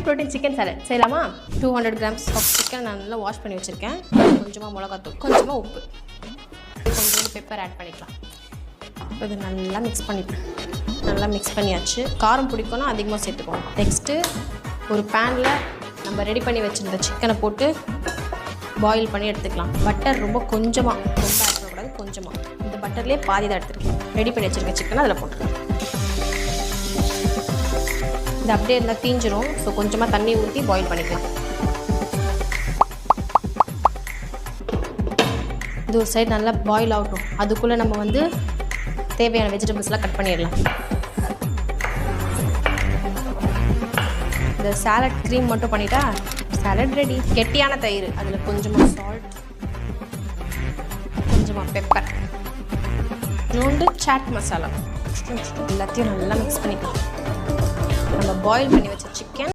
Protein chicken salad செய்யலாமா? 200 grams of chicken நான் நல்லா வாஷ் பண்ணி வச்சுருக்கேன். கொஞ்சமாக மிளகாத்தூள், கொஞ்சமாக உப்பு, கொஞ்சம் பெப்பர் ஆட் பண்ணிக்கலாம். இது நல்லா மிக்ஸ் பண்ணிக்கலாம். நல்லா மிக்ஸ் பண்ணியாச்சு. காரம் பிடிக்கணும், அதிகமாக சேர்த்துக்கணும். நெக்ஸ்ட்டு ஒரு பேனில் நம்ம ரெடி பண்ணி வச்சுருந்த சிக்கனை போட்டு பாயில் பண்ணி எடுத்துக்கலாம். பட்டர் ரொம்ப கொஞ்சமாக, ரொம்ப ஆட் பண்ணக்கூடாது, கொஞ்சமாக. இந்த பட்டர்லேயே பாதி தான் எடுத்துருக்கேன். ரெடி பண்ணி வச்சுருக்க சிக்கனை அதில் போட்டுருக்கேன். இது அப்படியே இருந்தால் தீஞ்சிரும். ஸோ கொஞ்சமாக தண்ணி ஊற்றி பாயில் பண்ணிக்கலாம். இது ஒரு சைடு நல்லா பாயில் ஆகட்டும். அதுக்குள்ளே நம்ம வந்து தேவையான வெஜிடபிள்ஸ்லாம் கட் பண்ணிடலாம். இந்த சாலட் க்ரீம் மட்டும் பண்ணிட்டா சாலட் ரெடி. கெட்டியான தயிர், அதில் கொஞ்சமாக சால்ட், கொஞ்சமாக பெப்பர், நோண்டு சாட் மசாலா, எல்லாத்தையும் நல்லா மிக்ஸ் பண்ணிக்கலாம். நம்ம பாயில் பண்ணி வச்ச சிக்கன்